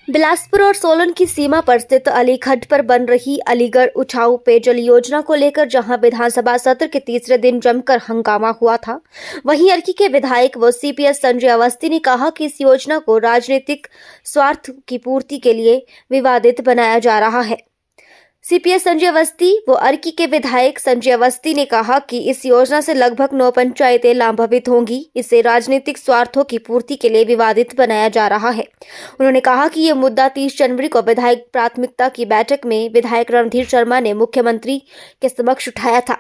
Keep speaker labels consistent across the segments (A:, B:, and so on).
A: बिलासपुर और सोलन की सीमा पर स्थित अलीखड्ड पर बन रही अलीगढ़ उठाऊ पेयजल योजना को लेकर जहां विधानसभा सत्र के तीसरे दिन जमकर हंगामा हुआ था, वहीं अर्की के विधायक व सीपीएस संजय अवस्थी ने कहा कि इस योजना को राजनीतिक स्वार्थ की पूर्ति के लिए विवादित बनाया जा रहा है। सीपीएस संजय अवस्थी व अर्की के विधायक संजय अवस्थी ने कहा कि इस योजना से लगभग 9 पंचायतें लाभान्वित होंगी। इसे राजनीतिक स्वार्थों की पूर्ति के लिए विवादित बनाया जा रहा है। उन्होंने कहा कि यह मुद्दा 30 जनवरी को विधायक प्राथमिकता की बैठक में विधायक रणधीर शर्मा ने मुख्यमंत्री के समक्ष उठाया था।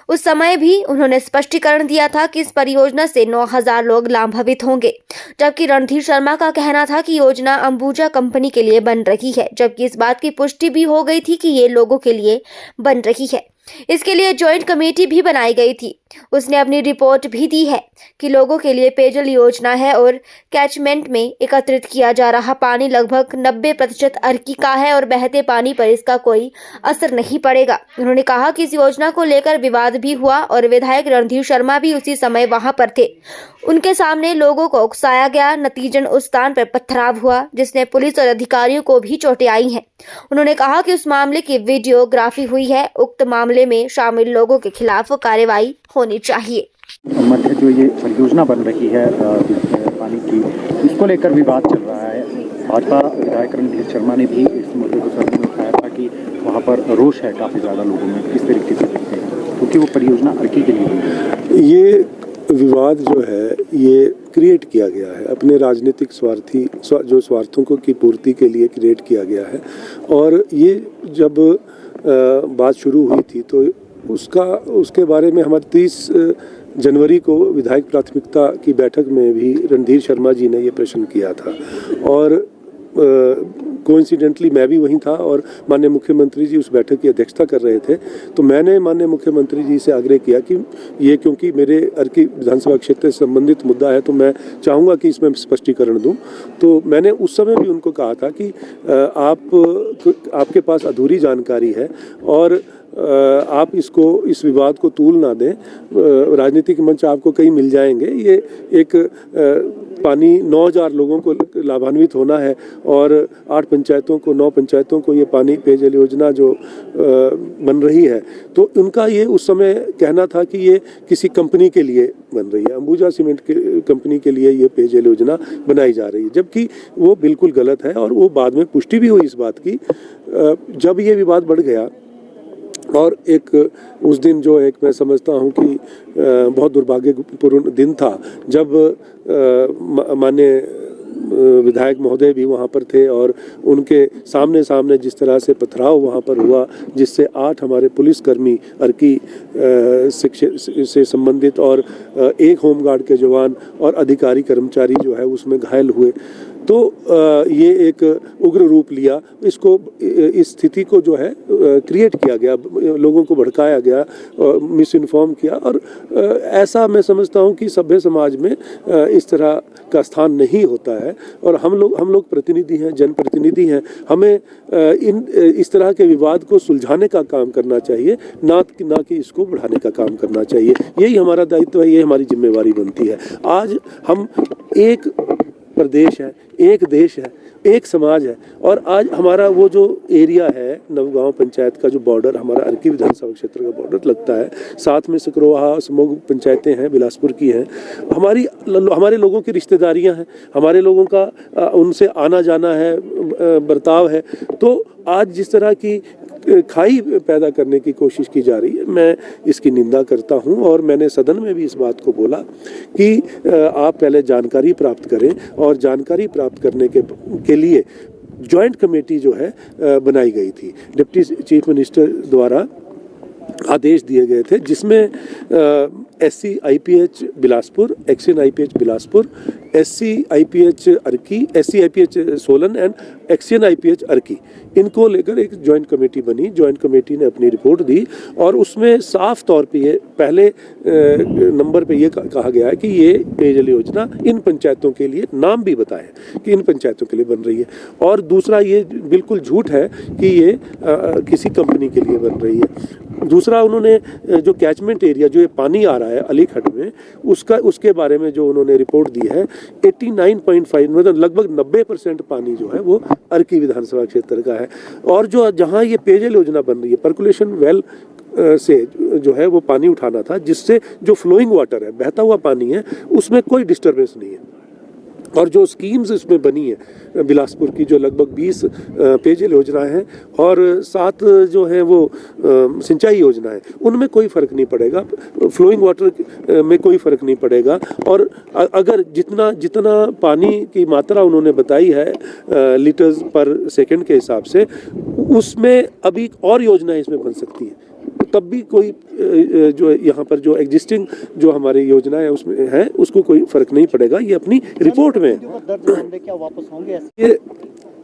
A: उस समय भी उन्होंने स्पष्टीकरण दिया था कि इस परियोजना से 9,000 लोग लाभान्वित होंगे, जबकि रणधीर शर्मा का कहना था कि योजना अंबुजा कंपनी के लिए बन रही है, जबकि इस बात की पुष्टि भी हो गई थी कि ये लोगों के लिए बन रही है। इसके लिए जॉइंट कमेटी भी बनाई गई थी। उसने अपनी रिपोर्ट भी दी है कि लोगों के लिए पेयजल योजना है और कैचमेंट में एकत्रित किया जा रहा पानी लगभग 90% अर्की का है और बहते पानी पर इसका कोई असर नहीं पड़ेगा। उन्होंने कहा कि इस योजना को लेकर विवाद भी हुआ और विधायक रणधीर शर्मा भी उसी समय वहां पर थे। उनके सामने लोगों को उकसाया गया। नतीजन उस स्थान पर पथराव हुआ, जिसने पुलिस और अधिकारियों को भी चोटें आई हैं। उन्होंने कहा कि उस मामले की वीडियोग्राफी हुई है। उक्त मामले में शामिल लोगों के खिलाफ कार्रवाई होनी चाहिए।
B: मध्य जो ये परियोजना बन रही है पानी की, इसको लेकर विवाद चल रहा है। भाजपा विधायक रणधीर शर्मा ने भी इस मुद्दे को सदन में उठाया था कि वहाँ पर रोष है काफ़ी ज़्यादा लोगों में। किस तरीके से देखते हैं, क्योंकि वो परियोजना अर्की के लिए है।
C: ये विवाद जो है ये क्रिएट किया गया है अपने राजनीतिक जो स्वार्थों को की पूर्ति के लिए क्रिएट किया गया है। और ये जब बात शुरू हुई थी तो उसके बारे में हमारे 30 जनवरी को विधायक प्राथमिकता की बैठक में भी रणधीर शर्मा जी ने ये प्रश्न किया था और कोइंसिडेंटली मैं भी वहीं था और माननीय मुख्यमंत्री जी उस बैठक की अध्यक्षता कर रहे थे। तो मैंने माननीय मुख्यमंत्री जी से आग्रह किया कि ये क्योंकि मेरे अर्की विधानसभा क्षेत्र से संबंधित मुद्दा है तो मैं चाहूँगा कि इसमें स्पष्टीकरण दूं। तो मैंने उस समय भी उनको कहा था कि आपके पास अधूरी जानकारी है और आप इस विवाद को तूल ना दें। राजनीतिक मंच आपको कई मिल जाएंगे। ये एक पानी 9,000 लोगों को लाभान्वित होना है और 9 पंचायतों को ये पानी पेयजल योजना जो बन रही है, तो उनका ये उस समय कहना था कि ये किसी कंपनी के लिए बन रही है, अंबुजा सीमेंट कंपनी के लिए ये पेयजल योजना बनाई जा रही है, जबकि वो बिल्कुल गलत है। और वो बाद में पुष्टि भी हुई इस बात की जब ये विवाद बढ़ गया। और उस दिन जो मैं समझता हूँ कि बहुत दुर्भाग्यपूर्ण दिन था जब माननीय विधायक महोदय भी वहाँ पर थे और उनके सामने जिस तरह से पथराव वहाँ पर हुआ, जिससे 8 हमारे पुलिसकर्मी अर्की से संबंधित और 1 होमगार्ड के जवान और अधिकारी कर्मचारी जो है उसमें घायल हुए। तो ये एक उग्र रूप लिया। इस स्थिति को जो है क्रिएट किया गया, लोगों को भड़काया गया, मिस इन्फॉर्म किया। और ऐसा मैं समझता हूँ कि सभ्य समाज में इस तरह का स्थान नहीं होता है। और हम लोग प्रतिनिधि हैं, जनप्रतिनिधि हैं। हमें इस तरह के विवाद को सुलझाने का काम करना चाहिए, ना कि इसको बढ़ाने का काम करना चाहिए। यही हमारा दायित्व है, ये हमारी जिम्मेवारी बनती है। आज हम एक प्रदेश है, एक देश है, एक समाज है। और आज हमारा वो जो एरिया है नवगांव पंचायत का, जो बॉर्डर हमारा अर्की विधानसभा क्षेत्र का बॉर्डर लगता है, साथ में सकरोहा समूह पंचायतें हैं, बिलासपुर की हैं। हमारे लोगों की रिश्तेदारियां हैं, हमारे लोगों का उनसे आना जाना है, बर्ताव है। तो आज जिस तरह की खाई पैदा करने की कोशिश की जा रही है, मैं इसकी निंदा करता हूं। और मैंने सदन में भी इस बात को बोला कि आप पहले जानकारी प्राप्त करें और जानकारी प्राप्त करने के लिए जॉइंट कमेटी जो है बनाई गई थी। डिप्टी चीफ मिनिस्टर द्वारा आदेश दिए गए थे, जिसमें SC-IPH Bilaspur, XN-IPH Bilaspur, SC-IPH Arki, SC-IPH Solan and XN-IPH Arki, इनको लेकर एक जॉइंट कमेटी बनी। जॉइंट कमेटी ने अपनी रिपोर्ट दी और उसमें साफ तौर पे ये पहले नंबर पे ये कहा गया है कि ये पेयजल योजना इन पंचायतों के लिए, नाम भी बताए कि इन पंचायतों के लिए बन रही है। और दूसरा ये बिल्कुल झूठ है कि ये किसी कंपनी के लिए बन रही है। दूसरा उन्होंने जो कैचमेंट एरिया जो ये पानी आ रहा है अलीखड्ड में उसके बारे में जो उन्होंने रिपोर्ट दी है 89.5 मतलब लगभग 90% पानी जो है वो अर्की विधानसभा क्षेत्र का है। और जो जहाँ ये पेयजल योजना बन रही है पर्कुलेशन वेल से जो है वो पानी उठाना था, जिससे जो फ्लोइंग वाटर है बहता हुआ पानी है उसमें कोई डिस्टर्बेंस नहीं है। और जो स्कीम्स इसमें बनी है बिलासपुर की जो लगभग 20 पेयजल योजनाएं हैं और 7 जो है वो सिंचाई योजना है, उनमें कोई फ़र्क नहीं पड़ेगा, फ्लोइंग वाटर में कोई फ़र्क नहीं पड़ेगा। और अगर जितना पानी की मात्रा उन्होंने बताई है लीटर्स पर सेकंड के हिसाब से, उसमें अभी और योजनाएं इसमें बन सकती हैं, तब भी कोई जो यहाँ पर जो एग्जिस्टिंग जो हमारी योजना है उसमें है उसको कोई फर्क नहीं पड़ेगा। ये अपनी रिपोर्ट में
B: क्या वापस होंगे?
C: ये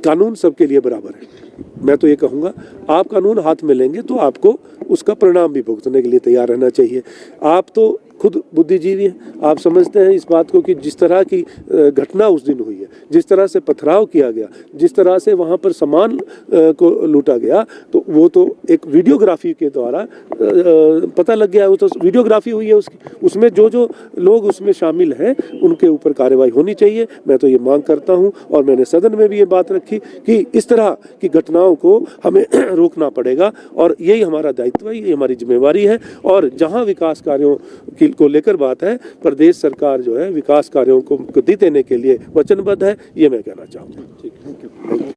C: कानून सबके लिए बराबर है। मैं तो ये कहूँगा आप कानून हाथ में लेंगे तो आपको उसका परिणाम भी भुगतने के लिए तैयार रहना चाहिए। आप तो खुद बुद्धिजीवी हैं, आप समझते हैं इस बात को कि जिस तरह की घटना उस दिन हुई है, जिस तरह से पथराव किया गया, जिस तरह से वहाँ पर सामान को लूटा गया, तो वो तो एक वीडियोग्राफी के द्वारा पता लग गया। वो तो वीडियोग्राफी हुई है उसकी, उसमें जो लोग उसमें शामिल हैं उनके ऊपर कार्रवाई होनी चाहिए। मैं तो ये मांग करता हूँ और मैंने सदन में भी ये बात रखी कि इस तरह की घटनाओं को हमें रोकना पड़ेगा और यही हमारा दायित्व है, यही हमारी जिम्मेवारी है। और जहाँ विकास कार्यों को लेकर बात है, प्रदेश सरकार जो है विकास कार्यों को गति देने के लिए वचनबद्ध है, ये मैं कहना चाहूँगा। ठीक, थैंक यू।